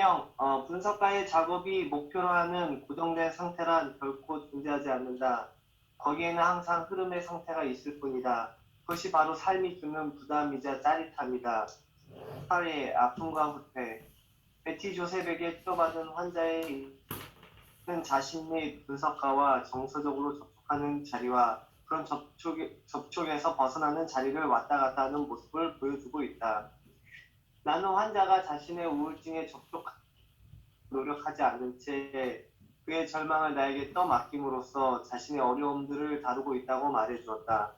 분명 분석가의 작업이 목표로 하는 고정된 상태란 결코 존재하지 않는다. 거기에는 항상 흐름의 상태가 있을 뿐이다. 그것이 바로 삶이 주는 부담이자 짜릿함이다. 사회의 아픔과 후퇴. 베티 조셉에게 치료받은 환자의 자신의 분석가와 정서적으로 접촉하는 자리와 그런 접촉에서 벗어나는 자리를 왔다 갔다 하는 모습을 보여주고 있다. 나는 환자가 자신의 우울증에 노력하지 않는 채 그의 절망을 나에게 떠맡김으로써 자신의 어려움들을 다루고 있다고 말해주었다.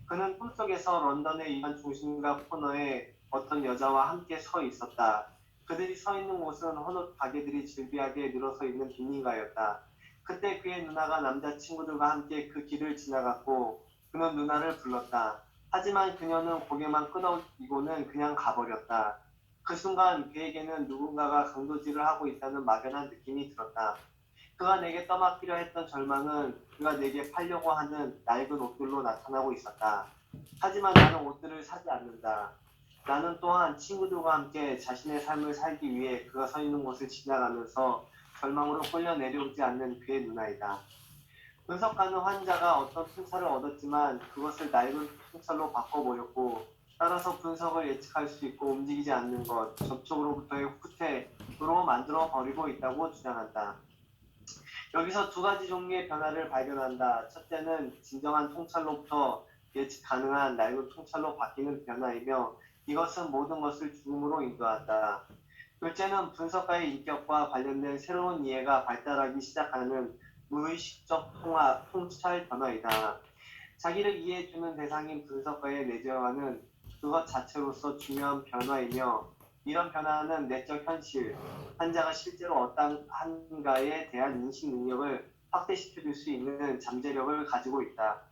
그는 꿈속에서 런던의 이반 중심가 코너에 어떤 여자와 함께 서 있었다. 그들이 서 있는 곳은 헌옷 가게들이 즐비하게 늘어서 있는 빈민가였다. 그때 그의 누나가 남자친구들과 함께 그 길을 지나갔고 그는 누나를 불렀다. 하지만 그녀는 고개만 끄덕이고는 그냥 가버렸다. 그 순간 그에게는 누군가가 강도질을 하고 있다는 막연한 느낌이 들었다. 그가 내게 떠맡기려 했던 절망은 그가 내게 팔려고 하는 낡은 옷들로 나타나고 있었다. 하지만 나는 옷들을 사지 않는다. 나는 또한 친구들과 함께 자신의 삶을 살기 위해 그가 서 있는 곳을 지나가면서 절망으로 끌려 내려오지 않는 그의 누나이다. 분석가는 환자가 어떤 통찰을 얻었지만 그것을 낡은 통찰로 바꿔버렸고 따라서 분석을 예측할 수 있고 움직이지 않는 것, 접촉으로부터의 후퇴로 만들어 버리고 있다고 주장한다. 여기서 두 가지 종류의 변화를 발견한다. 첫째는 진정한 통찰로부터 예측 가능한 낡은 통찰로 바뀌는 변화이며 이것은 모든 것을 죽음으로 인도한다. 둘째는 분석가의 인격과 관련된 새로운 이해가 발달하기 시작하는 무의식적 통찰 변화이다. 자기를 이해해주는 대상인 분석가의 내재화는 그것 자체로서 중요한 변화이며 이런 변화는 내적 현실, 환자가 실제로 어떠한가에 대한 인식 능력을 확대시켜줄 수 있는 잠재력을 가지고 있다.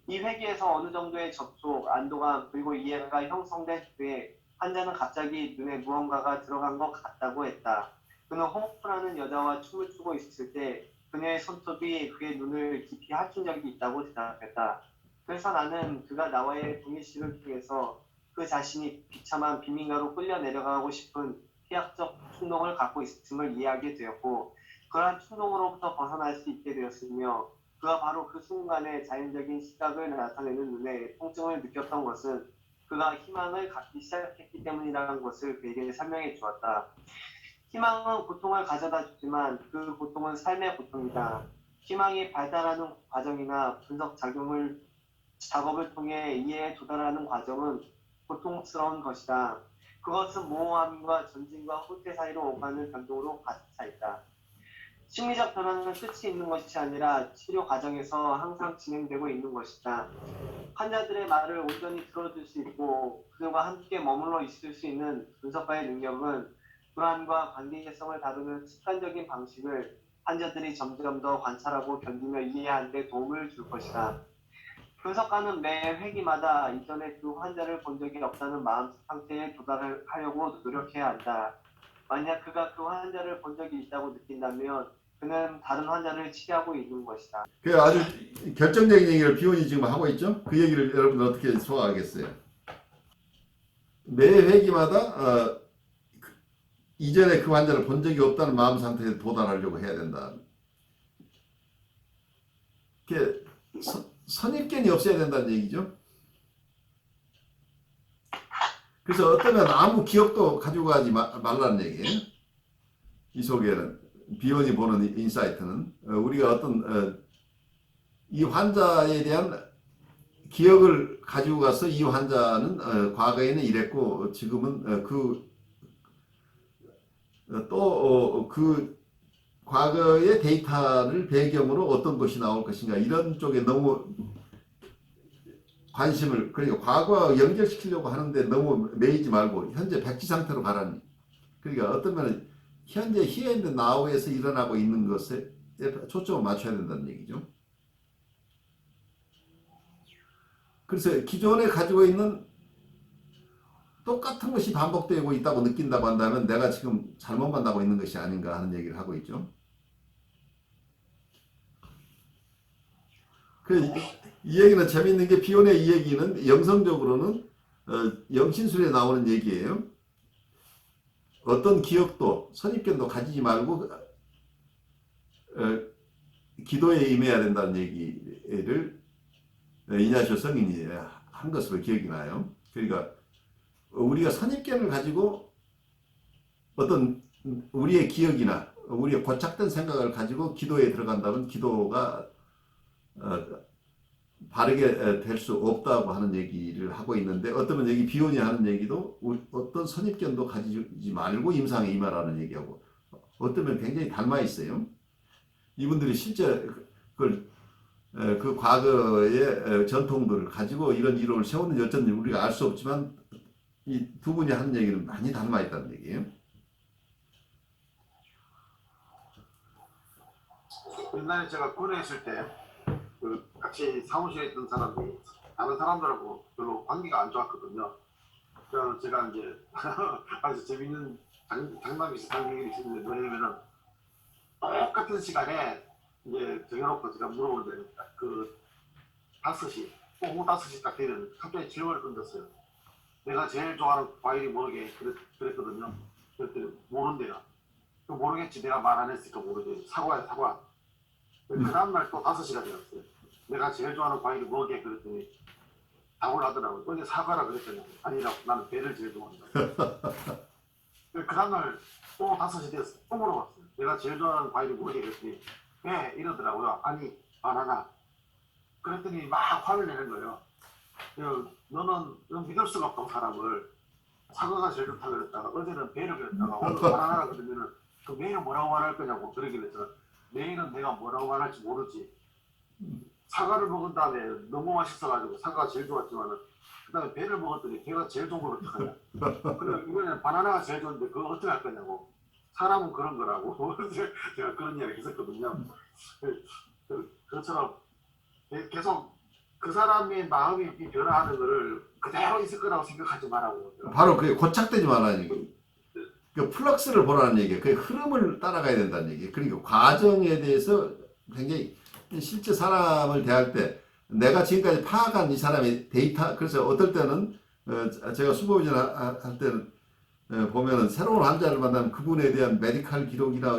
이 회기에서 어느 정도의 접촉, 안도감, 그리고 이해가 형성된 후에 환자는 갑자기 눈에 무언가가 들어간 것 같다고 했다. 그는 호모프라는 여자와 춤을 추고 있을 때 그녀의 손톱이 그의 눈을 깊이 핥힌 적이 있다고 대답했다. 그래서 나는 그가 나와의 동일시를 통해서 그 자신이 비참한 빈민가로 끌려 내려가고 싶은 희학적 충동을 갖고 있음을 이해하게 되었고 그러한 충동으로부터 벗어날 수 있게 되었으며 그가 바로 그 순간에 자연적인 시각을 나타내는 눈에 통증을 느꼈던 것은 그가 희망을 갖기 시작했기 때문이라는 것을 그에게 설명해 주었다. 희망은 고통을 가져다 주지만 그 고통은 삶의 고통이다. 희망이 발달하는 과정이나 분석 작업을 통해 이해에 도달하는 과정은 고통스러운 것이다. 그것은 모호함과 전진과 후퇴 사이로 오가는 변동으로 가득 차 있다. 심리적 변화는 끝이 있는 것이 아니라 치료 과정에서 항상 진행되고 있는 것이다. 환자들의 말을 온전히 들어줄 수 있고 그들과 함께 머물러 있을 수 있는 분석가의 능력은 불안과 관계성을 다루는 습관적인 방식을 환자들이 점점 더 관찰하고 견디며 이해하는 데 도움을 줄 것이다. 분석가는 매 회기마다 이전에 그 환자를 본 적이 없다는 마음 상태에 도달하려고 노력해야 한다. 만약 그가 그 환자를 본 적이 있다고 느낀다면 그는 다른 환자를 치료하고 있는 것이다. 그 아주 결정적인 얘기를 비혼이 지금 하고 있죠. 그 얘기를 여러분들 어떻게 소화하겠어요? 매 회기마다 이전에 그 환자를 본 적이 없다는 마음 상태에 도달하려고 해야 된다. 선입견이 없어야 된다는 얘기죠. 그래서 어쩌면 아무 기억도 가지고 가지 말라는 얘기예요. 이 속에는 비혼이 보는 인사이트는 우리가 어떤 이 환자에 대한 기억을 가지고 가서 이 환자는 과거에는 이랬고 지금은 그 과거의 데이터를 배경으로 어떤 것이 나올 것인가 이런 쪽에 너무 관심을 그러니까 과거와 연결시키려고 하는데 너무 매이지 말고 현재 백지 상태로 가라니. 그러니까 어떤 면은 현재 here and now에서 일어나고 있는 것에 초점을 맞춰야 된다는 얘기죠. 그래서 기존에 가지고 있는 똑같은 것이 반복되고 있다고 느낀다고 한다면 내가 지금 잘못 만나고 있는 것이 아닌가 하는 얘기를 하고 있죠. 이 얘기는 재미있는 게 비혼의 이 얘기는 영성적으로는 영신술에 나오는 얘기예요. 어떤 기억도 선입견도 가지지 말고 기도에 임해야 된다는 얘기를 이냐시오 성인이 한 것으로 기억이 나요. 그러니까 우리가 선입견을 가지고 어떤 우리의 기억이나 우리의 고착된 생각을 가지고 기도에 들어간다면 기도가 바르게 될 수 없다고 하는 얘기를 하고 있는데, 어떤 여기 비온이 하는 얘기도 어떤 선입견도 가지지 말고 임상에 임하라는 얘기하고 어쩌면 굉장히 닮아 있어요. 이분들이 실제 그 과거의 전통들을 가지고 이런 이론을 세우는지 어쩐지 우리가 알 수 없지만 이 두 분이 하는 얘기는 많이 닮아 있다는 얘기예요. 옛날에 제가 군에 있을 때 같이 사무실에 있던 사람이 다른 사람들하고 별로 관계가 안 좋았거든요. 그래서 제가 이제 아주 재밌는 장난 비슷한 얘기를 있었는데, 뭐냐면은 똑같은 시간에 이제 정해놓고 제가 물어보는데 그 5시, 오후 5시 딱 되면 갑자기 질문을 던졌어요. 내가 제일 좋아하는 과일이 뭐게 그랬거든요. 그랬더니 모른대요. 모르겠지, 내가 말 안 했으니까 모르지. 사과야, 사과. 그 다음날 또 5시가 되었어요. 내가 제일 좋아하는 과일이 뭐게 그랬더니 답을 하더라고요. 어제 사과라 그랬더니 아니라고, 나는 배를 제일 좋아한다. 그 다음날 또 5시 되었어요. 또 물어봤어요. 내가 제일 좋아하는 과일이 뭐게 그랬더니 배 이러더라고요. 아니, 바나나. 그랬더니 막 화를 내는 거예요. 너는 믿을 수가 없다고, 사람을. 사과가 제일 좋다 그랬다가 어제는 배를 그랬다가 오늘 바나나라 그러면은 그 내일은 뭐라고 말할 거냐고 그러길래 제가 내일은 내가 뭐라고 말할지 모르지. 사과를 먹은 다음에 너무 맛있어가지고 사과가 제일 좋았지만은 그 다음에 배를 먹었더니 배가 제일 좋은 걸 어떡하냐. 그래, 이번에는 바나나가 제일 좋은데 그거 어떻게 할 거냐고. 사람은 그런 거라고. 제가 그런 이야기 했었거든요. 그것처럼 계속 그 사람의 마음이 변화하는 거를 그대로 있을 거라고 생각하지 말라고. 바로 그게 고착되지 말라는 얘기. 그 플럭스를 보라는 얘기예요. 그 흐름을 따라가야 된다는 얘기예요. 그러니까 과정에 대해서 굉장히 실제 사람을 대할 때 내가 지금까지 파악한 이 사람의 데이터, 그래서 어떨 때는 제가 수보위원 할 때는 보면은 새로운 환자를 만나면 그분에 대한 메디컬 기록이나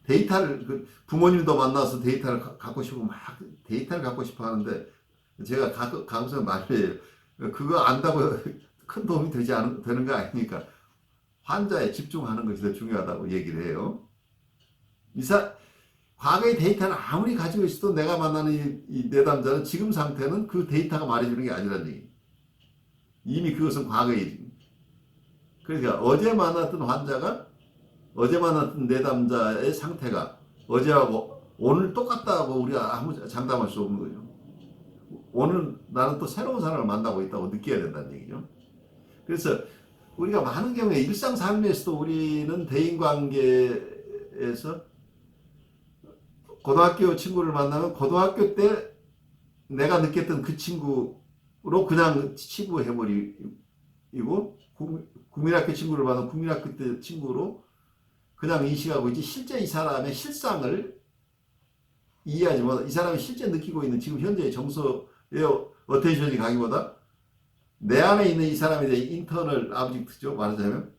데이터를 부모님도 만나서 데이터를 갖고 싶고 막 데이터를 갖고 싶어 하는데 제가 가끔씩 말해요. 그거 안다고 큰 도움이 되는 거 아니니까 환자에 집중하는 것이 더 중요하다고 얘기를 해요. 과거의 데이터는 아무리 가지고 있어도 내가 만나는 이 내담자는 지금 상태는 그 데이터가 말해주는 게 아니라는 얘기. 이미 그것은 과거의 일입니다. 그러니까 어제 만났던 환자가 어제 만났던 내담자의 상태가 어제하고 오늘 똑같다고 우리가 아무 장담할 수 없는 거죠. 오늘 나는 또 새로운 사람을 만나고 있다고 느껴야 된다는 얘기죠. 그래서 우리가 많은 경우에 일상 삶에서도 우리는 대인관계에서 고등학교 친구를 만나면 고등학교 때 내가 느꼈던 그 친구로 그냥 치부해버리고 국민학교 친구를 만나면 국민학교 때 친구로 그냥 인식하고 있지, 실제 이 사람의 실상을 이해하지 못하고 이 사람이 실제 느끼고 있는 지금 현재의 정서의 어텐션이 가기보다 내 안에 있는 이 사람에 대해 인터널 아브젝트죠. 말하자면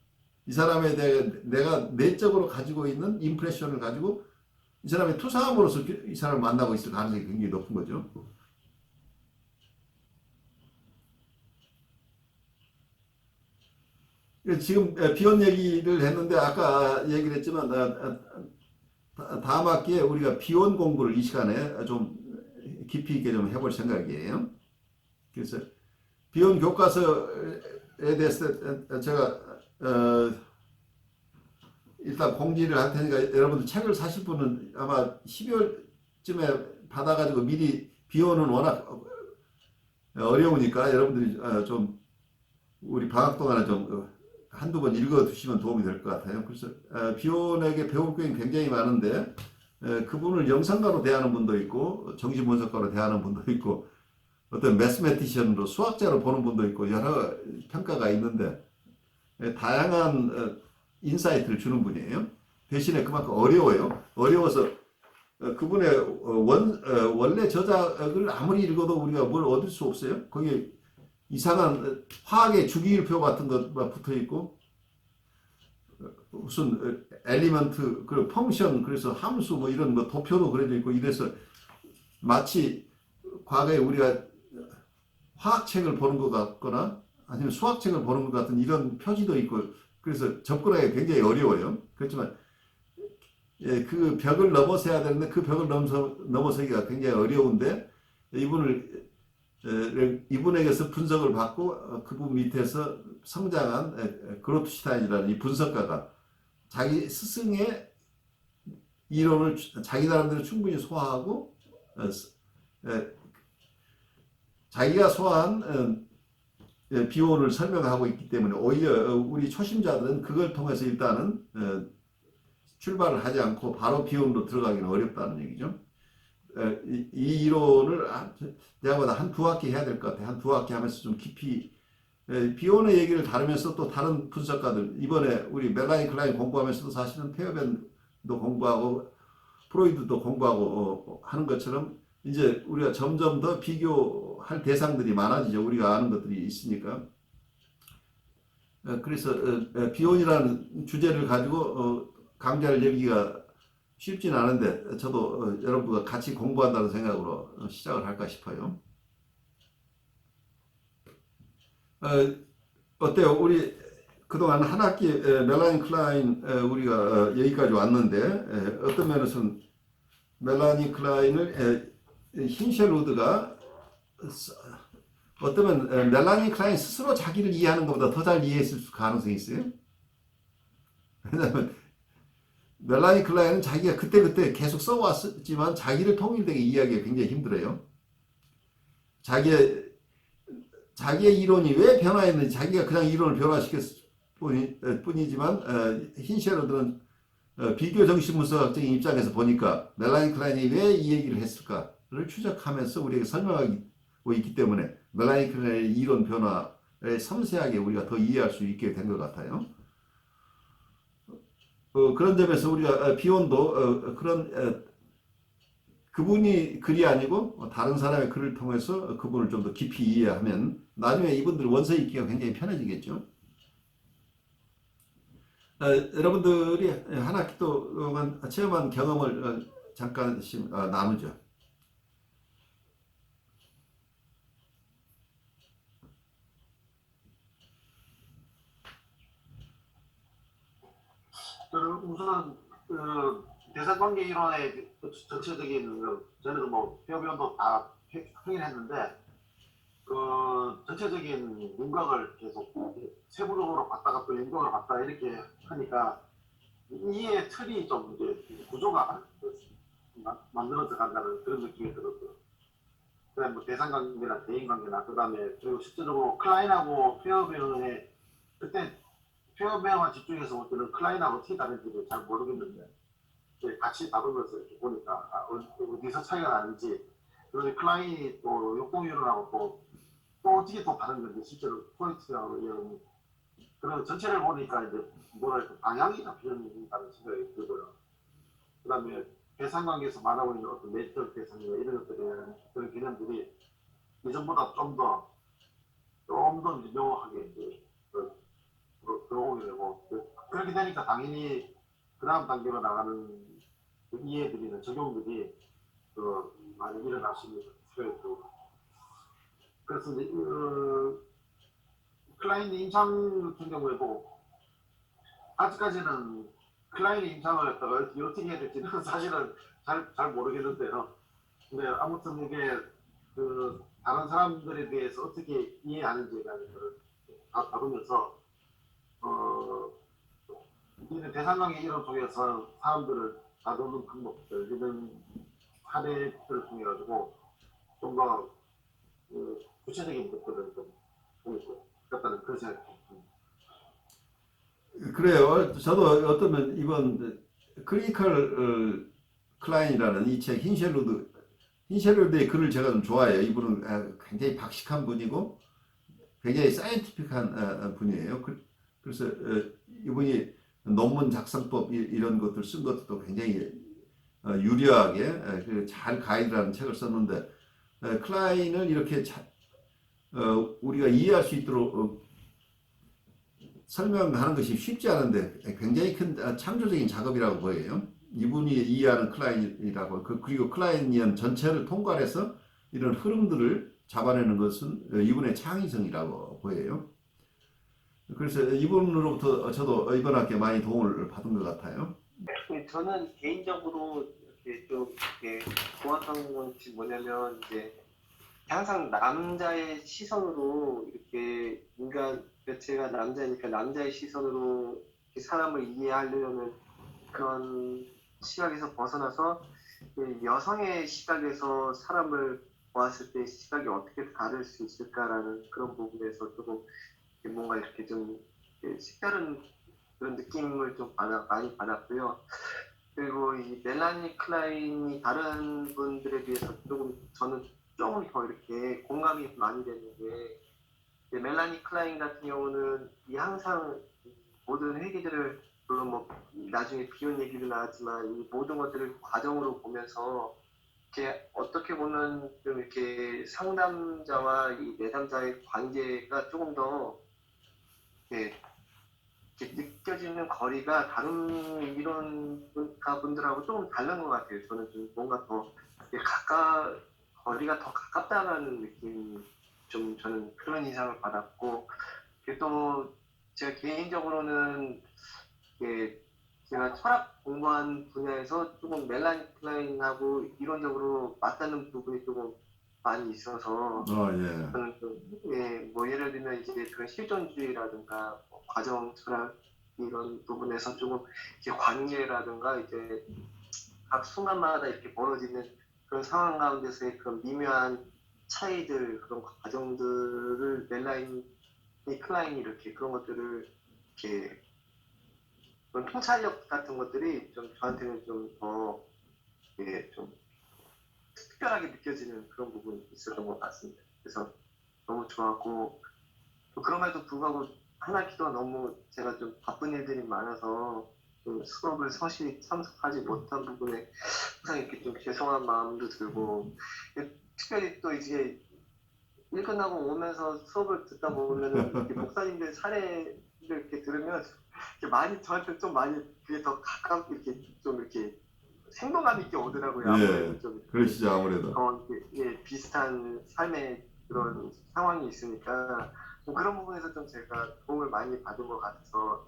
이 사람에 대해 내가 내적으로 가지고 있는 임프레션을 가지고 이 사람의 투사함으로써 이 사람을 만나고 있을 가능성이 굉장히 높은 거죠. 지금 비혼 얘기를 했는데 아까 얘기를 했지만 다음 학기에 우리가 비혼 공부를 이 시간에 좀 깊이 있게 좀 해볼 생각이에요. 그래서 비혼 교과서에 대해서 제가 일단 공지를 할 테니까 여러분들 책을 사실 분은 아마 12월쯤에 받아가지고 미리 비혼은 워낙 어려우니까 여러분들이 좀 우리 방학 동안에 좀 한두 번 읽어두시면 도움이 될 것 같아요. 그래서 비혼에게 배울 게 굉장히 많은데 그분을 영상가로 대하는 분도 있고 정신분석가로 대하는 분도 있고 어떤 매스매티션으로 수학자로 보는 분도 있고 여러 평가가 있는데 다양한 인사이트를 주는 분이에요. 대신에 그만큼 어려워요. 어려워서 그분의 원래 저작을 아무리 읽어도 우리가 뭘 얻을 수 없어요. 거기에 이상한 화학의 주기율표 같은 것 붙어 있고 무슨 엘리먼트 그 펑션 그래서 함수 뭐 이런 뭐 도표도 그려져 있고 이래서 마치 과거에 우리가 화학책을 보는 것 같거나 아니면 수학책을 보는 것 같은 이런 표지도 있고 그래서 접근하기 굉장히 어려워요. 그렇지만 예, 그 벽을 넘어서야 되는데 그 벽을 넘어서기가 굉장히 어려운데 이분에게서 분석을 받고 그분 밑에서 성장한 그로트슈타인이라는 이 분석가가 자기 스승의 이론을 자기 나름대로 충분히 소화하고 자기가 소화한 비혼을 설명하고 있기 때문에 오히려 우리 초심자들은 그걸 통해서 일단은 출발을 하지 않고 바로 비혼으로 들어가기는 어렵다는 얘기죠. 이 이론을 내가 한 두 학기 해야 될 것 같아. 한 두 학기 하면서 좀 깊이 비혼의 얘기를 다루면서 또 다른 분석가들 이번에 우리 멜라니 클라인 공부하면서도 사실은 페어벤도 공부하고 프로이드도 공부하고 하는 것처럼 이제 우리가 점점 더 비교할 대상들이 많아지죠. 우리가 아는 것들이 있으니까. 그래서 비혼이라는 주제를 가지고 강좌를 열기가 쉽진 않은데 저도 여러분과 같이 공부한다는 생각으로 시작을 할까 싶어요. 어때요? 우리 그동안 한 학기 멜라니 클라인 우리가 여기까지 왔는데 어떤 면에서는 멜라니 클라인을 힌쉘우드가 어쩌면 멜라니 클라인 스스로 자기를 이해하는 것보다 더 잘 이해했을 가능성이 있어요. 왜냐하면 멜라니 클라인은 자기가 그때그때 계속 써왔지만 자기를 통일되게 이해하기가 굉장히 힘들어요. 자기의 이론이 왜 변화했는지 자기가 그냥 이론을 변화시켰을 뿐이지만 힌쉘우드는 비교 정신 분석학적인 입장에서 보니까 멜라니 클라인이 왜 이 얘기를 했을까를 추적하면서 우리에게 설명하고 있기 때문에 멜라니 클라인의 이론 변화를 섬세하게 우리가 더 이해할 수 있게 된 것 같아요. 그런 점에서 우리가 비혼도 그런 그분이 글이 아니고 다른 사람의 글을 통해서 그분을 좀 더 깊이 이해하면 나중에 이분들 원서 읽기가 굉장히 편해지겠죠. 여러분들이 한 학기 동안 체험한 경험을 잠깐씩 나누죠. 우선 대사관계 이론의 전체적인 저는 뭐 페어비온도 다 확인했는데 전체적인 윤곽을 계속 세부적으로 봤다가 또 윤곽을 봤다 이렇게 하니까 이해 틀이 좀 이제 구조가 만들어져 간다는 그런 느낌이 들었고요. 그다음에 뭐 대상관계나 대인관계나 그다음에 그리고 실제적으로 클라인하고 페어비온의 그때 페어베어만 집중해서 볼 때는 클라인하고 어떻게 다른지를 잘 모르겠는데 같이 다루면서 이렇게 보니까 어디서 차이가 나는지 그리고 클라인이 또 역동이론하고 또 어떻게 또 다른 건지 실제로 포인트하고 이런 그런 전체를 보니까 이제 뭐랄까 방향이 잡히는다는 생각이 들고요. 그 다음에 대상관계에서 말하고 있는 어떤 내적 대상이나 이런 것들은 그런 개념들이 이전보다 좀 더 이제 명확하게 이제 들어오게 되고 그렇게 되니까 당연히 그 다음 단계로 나가는 그 이해들이나 적용들이 많이 일어날 수 있는 생각이 들고 그래서 이제 클라인 임상 같은 경우에도 아직까지는 클라인 임상을 어떻게 해야 될지는 사실은 잘 모르겠는데요. 근데 아무튼 이게 다른 사람들에 대해서 어떻게 이해하는지에 대한 것을 다루면서 우리는 대상관계 이론 속에서 사람들을 다루는 방법들 이런 사례들을 통해 가지고 좀 더 구체적인 것들을 좀 보고 싶다는 그런 생각이 듭니다. 그래요. 저도 어쩌면 이번 크리니컬 클라인이라는 이 책 힌쉘루드의 글을 제가 좀 좋아해요. 이분은 굉장히 박식한 분이고 굉장히 사이언티픽한 분이에요. 그래서 이분이 논문 작성법 이런 것들 쓴 것도 굉장히 유려하게 잘 가이드라는 책을 썼는데 클라인을 이렇게 우리가 이해할 수 있도록 설명하는 것이 쉽지 않은데 굉장히 큰 창조적인 작업이라고 보여요. 이분이 이해하는 클라인이라고 그리고 클라인이언 전체를 통괄해서 이런 흐름들을 잡아내는 것은 이분의 창의성이라고 보여요. 그래서 이분으로부터 저도 이번 학기에 많이 도움을 받은 것 같아요. 저는 개인적으로 이렇게 좀 이렇게 좋았던 것이 뭐냐면 이제 항상 남자의 시선으로 이렇게 인간 자체가 남자니까 남자의 시선으로 이렇게 사람을 이해하려는 그런 시각에서 벗어나서 그 여성의 시각에서 사람을 보았을 때 시각이 어떻게 다를 수 있을까라는 그런 부분에서 조금 뭔가 이렇게 좀 색다른 그런 느낌을 좀 많이 받았고요. 그리고 이 멜라니 클라인이 다른 분들에 비해서 조금 저는 조금 더 이렇게 공감이 많이 되는 게 멜라니 클라인 같은 경우는 이 항상 모든 회계들을 물론 뭐 나중에 비혼 얘기도 나왔지만 이 모든 것들을 과정으로 보면서 이렇게 어떻게 보면 좀 이렇게 상담자와 이 내담자의 관계가 조금 더 이렇게 느껴지는 거리가 다른 이론가 분들하고 조금 다른 것 같아요. 저는 좀 뭔가 더 거리가 더 가깝다는 느낌, 좀 저는 그런 인상을 받았고, 또 제가 개인적으로는 제가 철학 공부한 분야에서 조금 멜라니 클라인하고 이론적으로 맞닿는 부분이 조금 많이 있어서 예. 저는 좀, 뭐 예를 들면 이제 그런 실존주의라든가 뭐 과정 철학 이런 부분에서 조금 이제 관계라든가 이제 각 순간마다 이렇게 벌어지는 그런 상황 가운데서의 그런 미묘한 차이들 그런 과정들을 멜라니 클라인이 이렇게 그런 것들을 이렇게 그런 통찰력 같은 것들이 좀 저한테는 좀 더 좀 특별하게 느껴지는 그런 부분이 있었던 것 같습니다. 그래서 너무 좋았고 또 그럼에도 불구하고 한 학기도 너무 제가 좀 바쁜 일들이 많아서 좀 수업을 성실히 참석하지 못한 부분에 항상 이렇게 좀 죄송한 마음도 들고 특별히 또 이제 일 끝나고 오면서 수업을 듣다 보면은 이렇게 목사님들 사례를 이렇게 들으면 이렇게 많이 저한테 좀 많이 그게 더 가깝게 이렇게 좀 이렇게 생동감 있게 오더라고요. 아무래도 좀 그러시죠, 아무래도. 비슷한 삶의 그런 상황이 있으니까 뭐 그런 부분에서 좀 제가 도움을 많이 받은 것 같아서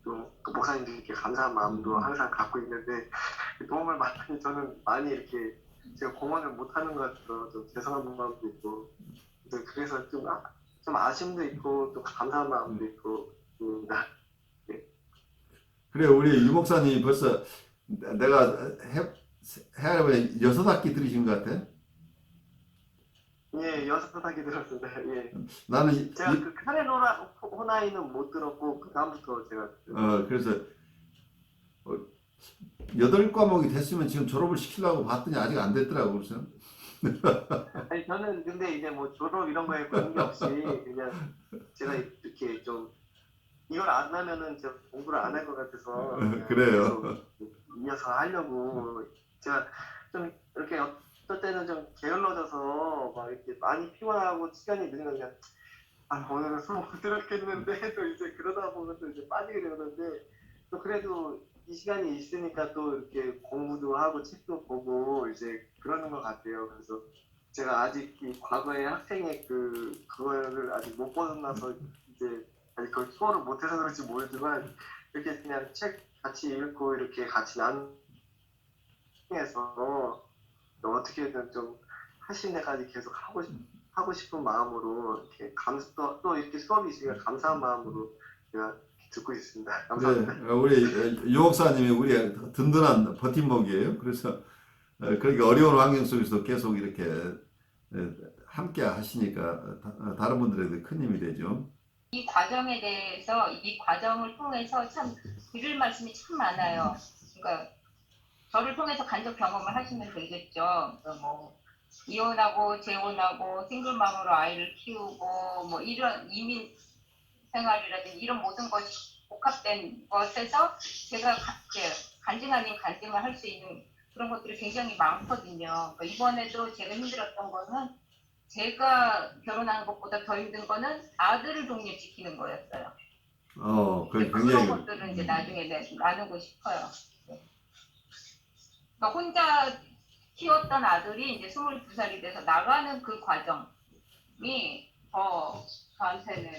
좀 목사님들께 감사한 마음도 항상 갖고 있는데 도움을 받더니 저는 많이 이렇게 제가 공헌을 못하는 것 같아서 좀 죄송한 마음도 있고 그래서 좀 아쉬움도 있고 또 감사한 마음도 있고 그래, 우리 유 목사님 벌써 내가 해하려면 6학기 들으신 것 같아. 예, 6학기 들었습니다. 예. 나는 제가 그 카렌 호나이는 못 들었고 그 다음부터 제가 그래서 8과목이 됐으면 지금 졸업을 시키려고 봤더니 아직 안 됐더라고. 그래서 아니 저는 근데 이제 뭐 졸업 이런 거에 관계없이 그냥 제가 이렇게 좀 이걸 안 하면은 제가 공부를 안 할 것 같아서 그래요. 계속 이어서 하려고 제가 좀 이렇게 어떨 때는 좀 게을러져서 막 이렇게 많이 피곤하고 시간이 늦으면 그냥 오늘은 수업 못 들었겠는데 또 이제 그러다 보면 또 이제 빠지게 되는데 또 그래도 이 시간이 있으니까 또 이렇게 공부도 하고 책도 보고 이제 그러는 것 같아요. 그래서 제가 아직 이 과거의 학생의 그거를 아직 못 벗어나서 이제 아직 그걸 수업을 못해서 그런지 모르지만 이렇게 그냥 책 같이 읽고 이렇게 같이 나누면서 어떻게든 좀 하신 데까지 계속 하고 싶은 마음으로 이렇게 또 이렇게 수업이 있으니까 감사한 마음으로 제가 듣고 있습니다. 감사합니다. 네, 우리 유 목사님이 우리의 든든한 버팀목이에요. 그래서 그렇게 어려운 환경 속에서 계속 이렇게 함께 하시니까 다른 분들에도 큰 힘이 되죠. 이 과정에 대해서 이 과정을 통해서 참 드릴 말씀이 참 많아요. 그러니까 저를 통해서 간접 경험을 하시면 되겠죠. 그러니까 뭐 이혼하고 재혼하고 싱글맘으로 아이를 키우고 뭐 이런 이민 생활이라든지 이런 모든 것이 복합된 것에서 제가 간증 아닌 간증을 할 수 있는 그런 것들이 굉장히 많거든요. 그러니까 이번에도 제가 힘들었던 거는 제가 결혼한 것보다 더 힘든 거는 아들을 독립시키는 거였어요. 그 그런 굉장히 것들은 이제 나중에 나누고 싶어요. 그러니까 혼자 키웠던 아들이 이제 22살이 돼서 나가는 그 과정이 더 저한테는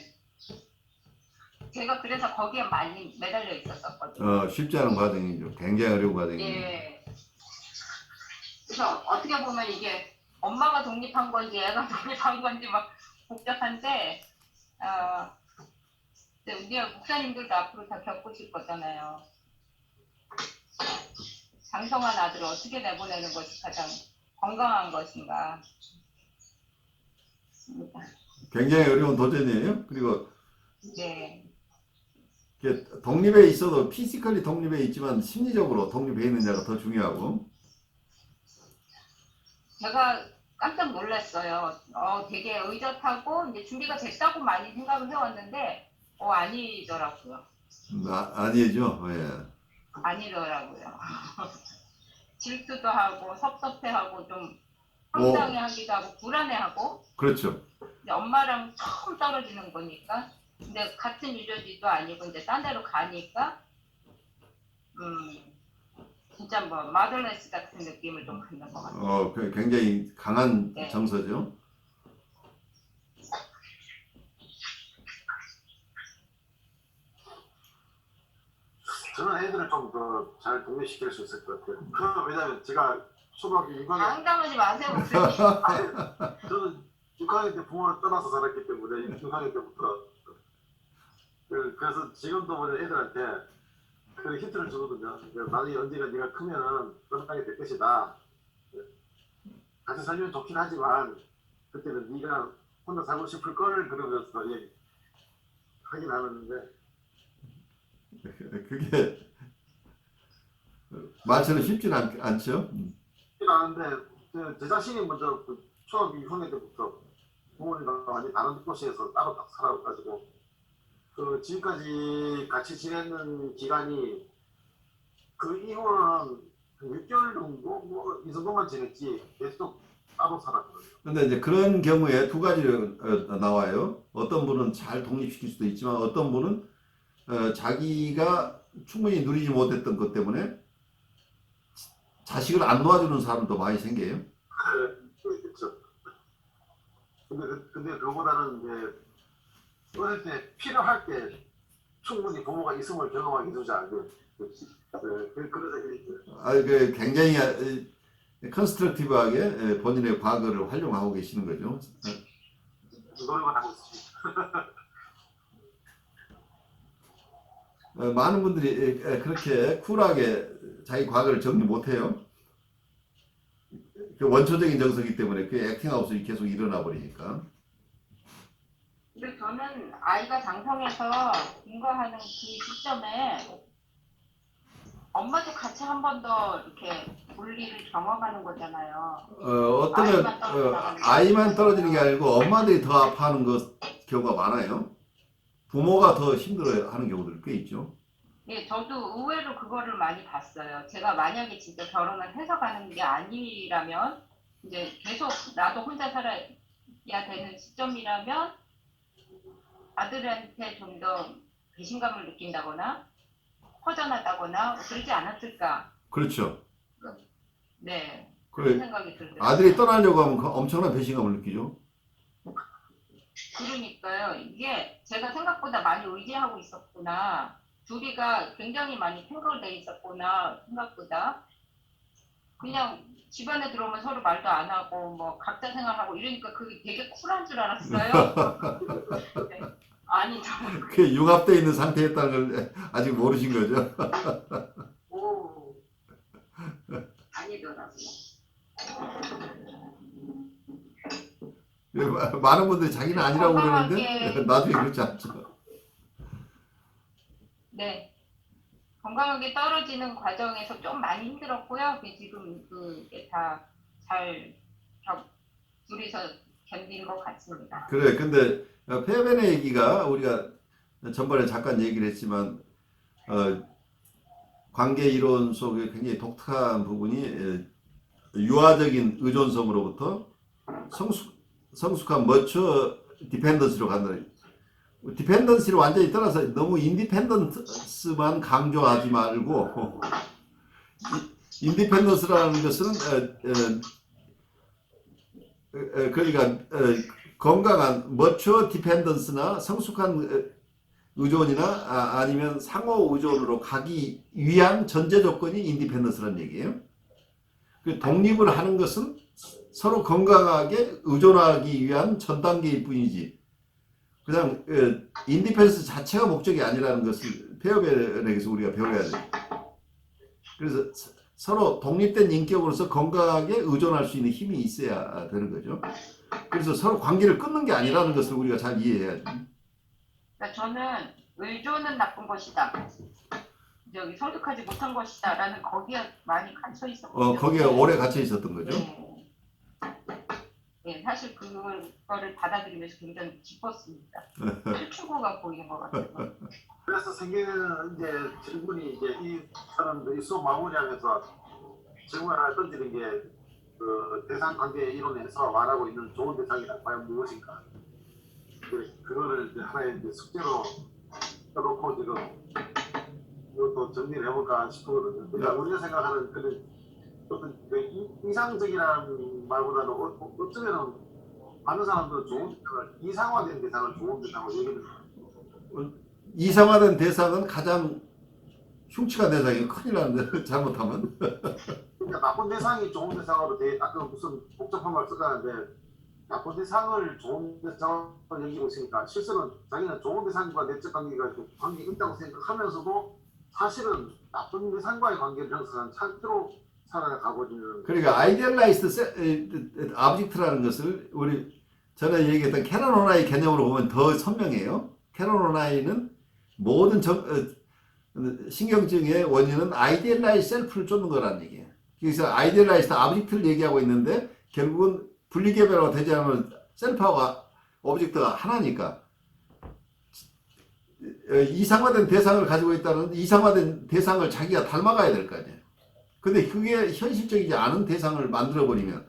제가 그래서 거기에 많이 매달려 있었었거든요. 쉽지 않은 과정이죠. 굉장히 어려운 과정이죠. 예. 그래서 어떻게 보면 이게 엄마가 독립한 건지 애가 독립한 건지 막 복잡한데, 근데 우리 목사님들도 앞으로 다 겪으실 거잖아요. 장성한 아들을 어떻게 내보내는 것이 가장 건강한 것인가. 굉장히 어려운 도전이에요. 그리고 네. 이게 독립에 있어도 피지컬리 독립에 있지만 심리적으로 독립해 있느냐가 더 중요하고. 제가 깜짝 놀랐어요. 되게 의젓하고 이제 준비가 됐다고 많이 생각을 해왔는데, 아니더라고요. 아니죠. 예. 아니더라고요. 질투도 하고 섭섭해하고 좀 황당해하기도 하고 불안해하고. 그렇죠. 이제 엄마랑 처음 떨어지는 거니까. 근데 같은 유저지도 아니고 이제 딴 데로 가니까 진짜 뭐 마더레스 같은 느낌을 좀 갖는 것 같아요. 굉장히 강한 네. 정서죠. 저는 애들을 좀 더 잘 독립시킬 수 있을 것 같아요. 왜냐면 제가 초등학교 6학년 황당하지 마세요, 목사님. 저는 6학년 때 부모를 떠나서 살았기 때문에 6학년 때부터 그래서 지금도 보면 애들한테 그 힌트를 주거든요. 나중에 언젠가 네가 크면은 떠나게 될 것이다. 같이 살면 좋긴 하지만 그때는 네가 혼자 살고 싶을 걸 그러면서 하긴 하는데 그게 말처럼 쉽진 않죠. 쉽진 않은데 제 자신이 먼저 초등학교 6학년 때부터 부모님과 완전히 다른 도시에서 따로 딱 살아가지고 지금까지 같이 지내는 기간이 그 이후는 6개월 정도 이 정도만 지냈지 계속 따로 살았거든요. 근데 이제 그런 경우에 두 가지로 나와요. 어떤 분은 잘 독립시킬 수도 있지만 어떤 분은 자기가 충분히 누리지 못했던 것 때문에 자식을 안 놓아주는 사람도 많이 생겨요. 그렇죠. 근데 그거보다는 이제 어릴 때 필요할 때 충분히 부모가 있음을 경험하게 해주지 않는 그런 생각이 있어요. 굉장히 컨스트럭티브하게 본인의 과거를 활용하고 계시는 거죠. 노력을 하고 있습니다. 많은 분들이 그렇게 쿨하게 자기 과거를 정리 못해요. 그 원초적인 정서이기 때문에 그 액팅아웃이 계속 일어나 버리니까. 근데 저는 아이가 장성해서 인가하는 그 시점에 엄마도 같이 한 번 더 이렇게 분리를 경험하는 거잖아요. 아이만 떨어지는 게 아니고 엄마들이 더 아파하는 경우가 많아요. 부모가 더 힘들어하는 경우들 꽤 있죠. 예, 저도 의외로 그거를 많이 봤어요. 제가 만약에 진짜 결혼을 해서 가는 게 아니라면 이제 계속 나도 혼자 살아야 되는 시점이라면 아들한테 좀 더 배신감을 느낀다거나 허전하다거나 그러지 않았을까. 그렇죠. 네, 그래, 그런 생각이 들더라고요. 아들이 떠나려고 하면 엄청난 배신감을 느끼죠. 그러니까요. 이게 제가 생각보다 많이 의지하고 있었구나. 둘이가 굉장히 많이 탱글돼 있었구나. 생각보다. 그냥 집안에 들어오면 서로 말도 안 하고 뭐 각자 생활하고 이러니까 그게 되게 쿨한 줄 알았어요. 네. 아니더라고요. 그게 융합되어 있는 상태였다는 걸 아직 모르신 거죠. 오, 아니더라고요. 많은 분들이 자기는 아니라고 그러는데 나중에 그렇지 않죠. 네. 건강하게 떨어지는 과정에서 좀 많이 힘들었고요. 지금 그게 다 잘 둘이서 견딘 것 같습니다. 그래, 근데 페어벤의 얘기가 우리가 전번에 잠깐 얘기를 했지만 관계 이론 속에 굉장히 독특한 부분이 유아적인 의존성으로부터 성숙한 머처 디펜던스로 간다. 디펜던시를 완전히 떠나서 너무 인디펜던스만 강조하지 말고 인디펜던스라는 것은 그러니까 건강한 머추어 디펜던스나 성숙한 의존이나 아니면 상호 의존으로 가기 위한 전제 조건이 인디펜던스라는 얘기예요. 그 독립을 하는 것은 서로 건강하게 의존하기 위한 전 단계일 뿐이지 그냥 인디펜던스 자체가 목적이 아니라는 것을 페어벨에게서 우리가 배워야 돼요. 그래서 서로 독립된 인격으로서 건강하게 의존할 수 있는 힘이 있어야 되는 거죠. 그래서 서로 관계를 끊는 게 아니라는 것을 우리가 잘 이해해야죠. 그러니까 저는 의존은 나쁜 것이다. 저기 성숙하지 못한 것이다라는 거기에 많이 갇혀 있었거든요. 거기에 오래 갇혀 있었던 거죠. 네. 네, 사실 그거를 받아들이면서 굉장히 기뻤습니다. 출구가 보이는 것 같아요. 그래서 생기는 이제 질문이 이제 이 사람들이 수업 마무리하면서 질문을 하나 던지는 게 그 대상 관계 이론에서 말하고 있는 좋은 대상이란 과연 무엇인가? 그거를 이제 하나의 이제 숙제로 써놓고 지금 이것도 정리를 해볼까 싶거든요. 그러니까 우리가 생각하는 그런 어떤 그 이상적이라는 말보다는 어쩌면은 많은 사람들은 좋은 대상을 이상화된 대상을 좋은 대상으로 얘기를 해요. 이상화된 대상은 가장 흉측한 대상이에요. 큰일 나는데 잘못하면. 그러니까 나쁜 대상이 좋은 대상으로 아까 무슨 복잡한 말 쓰자는데 나쁜 대상을 좋은 대상으로 여기고 있으니까 실제로는 자기는 좋은 대상과 내적 관계가 관계가 있다고 생각하면서도 사실은 나쁜 대상과의 관계를 형성한 상태로 살아가고 있는. 그러니까 아이디얼라이스드 아브젝트라는 것을 우리 전에 얘기했던 캐논 오나이 개념으로 보면 더 선명해요. 캐논 오나이는 모든 신경증의 원인은 아이디얼라이즈 셀프를 쫓는 거라는 얘기예요. 그래서 아이디얼라이스드 아브젝트를 얘기하고 있는데 결국은 분리개별화가 되지 않으면 셀프하고 오브젝트가 하나니까 이상화된 대상을 가지고 있다는 이상화된 대상을 자기가 닮아가야 될 거 아니에요. 근데 그게 현실적이지 않은 대상을 만들어버리면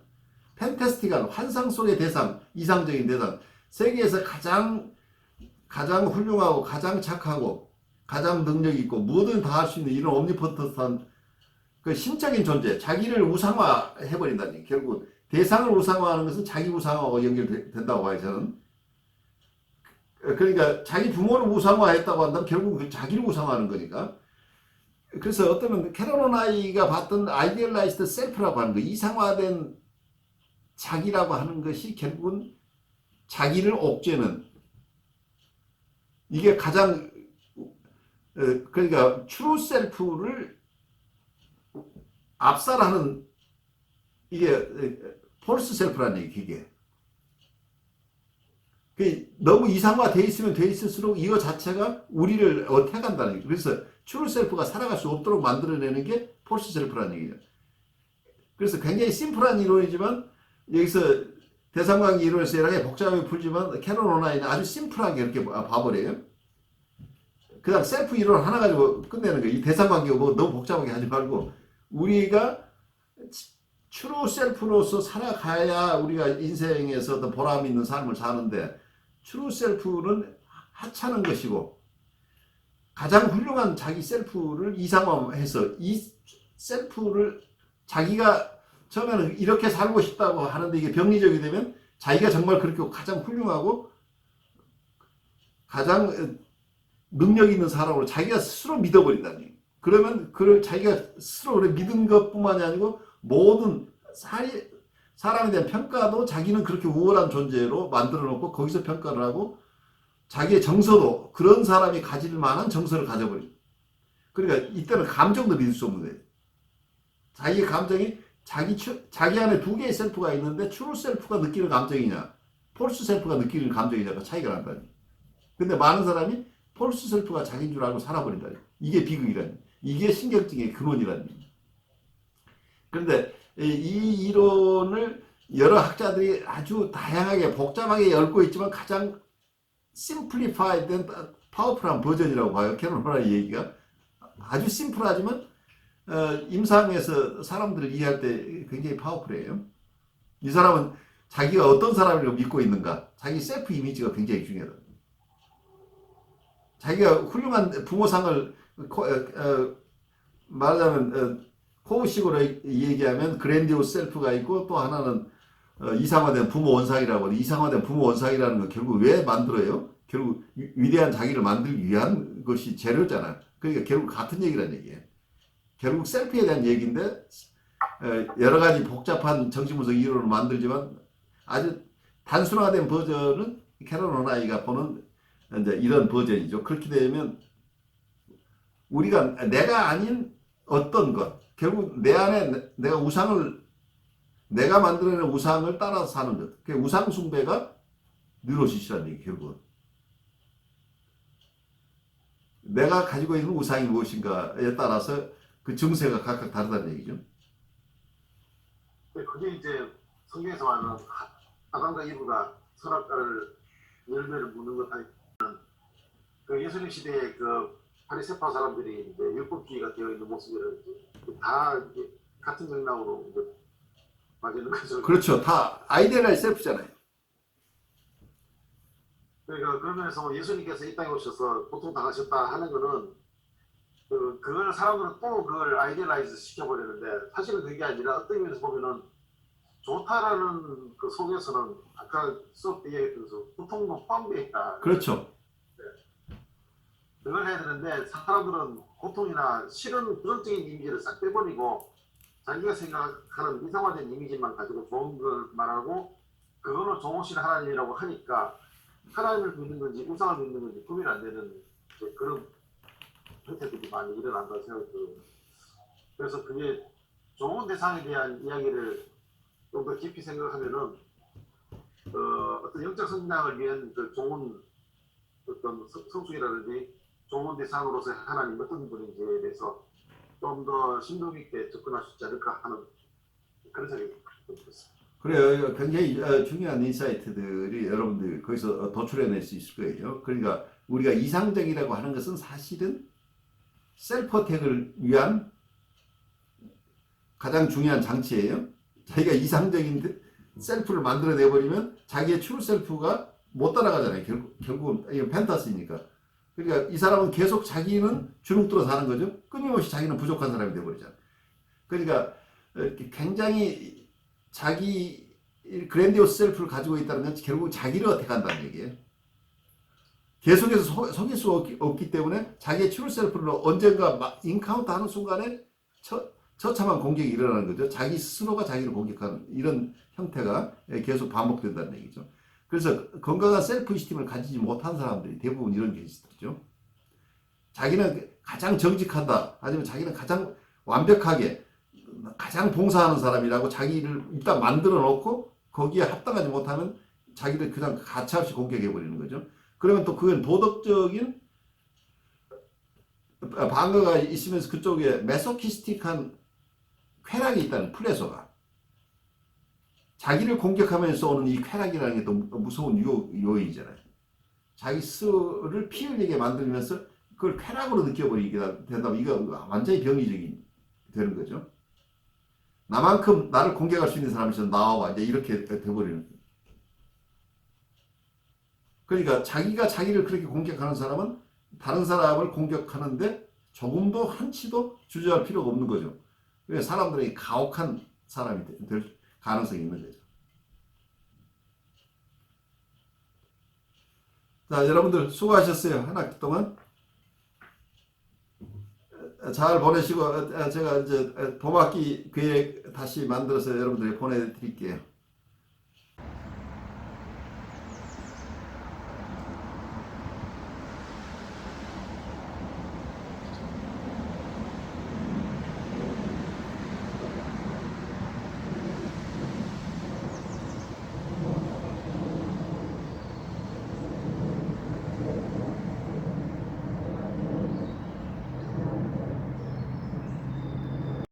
팬타스틱한 환상 속의 대상, 이상적인 대상, 세계에서 가장 훌륭하고 가장 착하고 가장 능력 있고 뭐든 다 할 수 있는 이런 옴니포턴트한 그 신적인 존재, 자기를 우상화해버린다니. 결국 대상을 우상화하는 것은 자기 우상화하고 연결된다고 봐요, 저는. 그러니까 자기 부모를 우상화했다고 한다면 결국 자기를 우상화하는 거니까. 그래서 어떤 캐논 오나이가 봤던 아이디얼라이스드 셀프라고 하는 거, 이상화된 자기라고 하는 것이 결국은 자기를 옥죄는, 이게 가장 그러니까 트루 셀프를 압살하는, 이게 폴스 셀프라는 얘기. 그게 너무 이상화돼 있으면 돼 있을수록 이거 자체가 우리를 어태간다는 얘기. 그래서 트루 셀프가 살아갈 수 없도록 만들어내는 게 폴스 셀프라는 얘기예요. 그래서 굉장히 심플한 이론이지만 여기서 대상관계 이론에서 여러 개 복잡하게 풀지만 캐논 오나이는 아주 심플하게 이렇게 봐버려요. 그냥 셀프 이론 하나 가지고 끝내는 거예요. 이 대상관계가 뭐 너무 복잡하게 하지 말고 우리가 트루 셀프로서 살아가야 우리가 인생에서 어떤 보람 있는 삶을 사는데, 트루 셀프는 하찮은 것이고 가장 훌륭한 자기 셀프를 이상화해서 이 셀프를 자기가 처음에는 이렇게 살고 싶다고 하는데 이게 병리적이 되면 자기가 정말 그렇게 가장 훌륭하고 가장 능력 있는 사람으로 자기가 스스로 믿어버린다는 얘기예요. 그러면 그걸 자기가 스스로 믿은 것뿐만이 아니고 모든 사람에 대한 평가도 자기는 그렇게 우월한 존재로 만들어 놓고 거기서 평가를 하고 자기의 정서도 그런 사람이 가질 만한 정서를 가져버려요. 그러니까 이때는 감정도 믿을 수 없는 거예요. 자기의 감정이 자기 안에 두 개의 셀프가 있는데 트루 셀프가 느끼는 감정이냐 폴스 셀프가 느끼는 감정이냐가 차이가 난다니. 근데 많은 사람이 폴스 셀프가 자기인 줄 알고 살아버린다니. 이게 비극이라니. 이게 신경증의 근원이라니. 그런데 이 이론을 여러 학자들이 아주 다양하게 복잡하게 얽고 있지만 가장 심플리파이된 파워풀한 버전이라고 봐요. 캐논 오나이 얘기가 아주 심플하지만 임상에서 사람들을 이해할 때 굉장히 파워풀해요. 이 사람은 자기가 어떤 사람이라고 믿고 있는가, 자기 셀프 이미지가 굉장히 중요하다. 자기가 훌륭한 부모상을 말하자면 호식으로 얘기하면 그랜디오스 셀프가 있고 또 하나는 이상화된 부모 원상이라고. 이상화된 부모 원상이라는 거 결국 왜 만들어요? 결국 위대한 자기를 만들기 위한 것이 재료잖아. 그러니까 결국 같은 얘기란 얘기예요. 결국 셀프에 대한 얘기인데 여러 가지 복잡한 정신분석 이론을 만들지만 아주 단순화된 버전은 캐런 오나이가 보는 이제 이런 버전이죠. 그렇게 되면 우리가 내가 아닌 어떤 것, 결국 내 안에 내가 만들어낸 우상을 따라서 사는 것. 그게 우상 숭배가 뉴로시스라는 얘기, 결국은. 내가 가지고 있는 우상이 무엇인가에 따라서 그 증세가 각각 다르다는 얘기죠. 그게 이제 성경에서 말하는 아담과 이브가 선악과를 열매를 묻는 것 하는 그 예수님 시대의 그 바리새파 사람들이 이제 율법주의가 되어 있는 모습을 다 이제 같은 맥락으로 이제 맞는 거죠. 그렇죠. 다 아이디어라이즈 셀프잖아요. 그러니까 그러면서 예수님께서 이 땅에 오셔서 고통당하셨다 하는 거는 그걸 사람들은 또 그걸 아이디어라이즈 시켜버리는데 사실은 그게 아니라 어떤 의미에서 보면은 좋다라는 그 속에서는 아까 수업 때 얘기했던 고통도 포함되어 있다. 그렇죠. 그걸 해야 되는데 사람들은 고통이나 싫은 부정적인 이미지를 싹 빼버리고 자기가 생각하는 이상화된 이미지만 가지고 좋은 걸 말하고 그거는 좋으신 하나님이라고 하니까 하나님을 믿는 건지 우상을 믿는 건지 구별이 안 되는 그런 형태들이 많이 일어난다고 생각이 들어요. 그래서 그게 좋은 대상에 대한 이야기를 좀 더 깊이 생각하면은 어떤 영적 성장을 위한 그 좋은 어떤 성숙이라든지 좋은 대상으로서 하나님 어떤 분인지에 대해서 좀 더 심도 있게 접근할 수 있지 않을까 하는 그런 생각이 들었습니다. 그래요. 굉장히 중요한 인사이트들이 여러분들 거기서 도출해낼 수 있을 거예요. 그러니까 우리가 이상적이라고 하는 것은 사실은 셀프어택을 위한 가장 중요한 장치예요. 자기가 이상적인 셀프를 만들어내버리면 자기의 트루 셀프가 못 따라가잖아요. 결국은 이건 펜타스니까. 그러니까 이 사람은 계속 자기는 주눅들어 사는 거죠. 끊임없이 자기는 부족한 사람이 돼버리잖아요. 그러니까 굉장히 자기 그랜디오스 셀프를 가지고 있다는 건 결국 자기를 어택한다는 얘기예요. 계속해서 속일 수 없기 때문에 자기의 트루 셀프를 언젠가 인카운트 하는 순간에 처참한 공격이 일어나는 거죠. 자기 스스로가 자기를 공격하는 이런 형태가 계속 반복된다는 얘기죠. 그래서 건강한 셀프 이스팀을 가지지 못한 사람들이 대부분 이런 케이스들이죠. 자기는 가장 정직하다, 아니면 자기는 가장 완벽하게 가장 봉사하는 사람이라고 자기를 일단 만들어 놓고 거기에 합당하지 못하면 자기를 그냥 가차없이 공격해 버리는 거죠. 그러면 또 그건 도덕적인 방어가 있으면서 그쪽에 메소키스틱한 쾌락이 있다는 플레소가. 자기를 공격하면서 오는 이 쾌락이라는 게 또 무서운 요인이잖아요. 자기 스스로를 피 흘리게 만들면서 그걸 쾌락으로 느껴버리게 된다면 이거 완전히 병리적인 되는 거죠. 나만큼 나를 공격할 수 있는 사람이 있어 나와 이제 이렇게 돼버리는 거예요. 그러니까 자기가 자기를 그렇게 공격하는 사람은 다른 사람을 공격하는데 조금도 한치도 주저할 필요가 없는 거죠. 그래서 사람들이 가혹한 사람이 될 가능성이 있는 거죠. 자, 여러분들 수고하셨어요. 한 학기 동안. 잘 보내시고, 제가 이제 봄학기 계획 다시 만들어서 여러분들에게 보내드릴게요.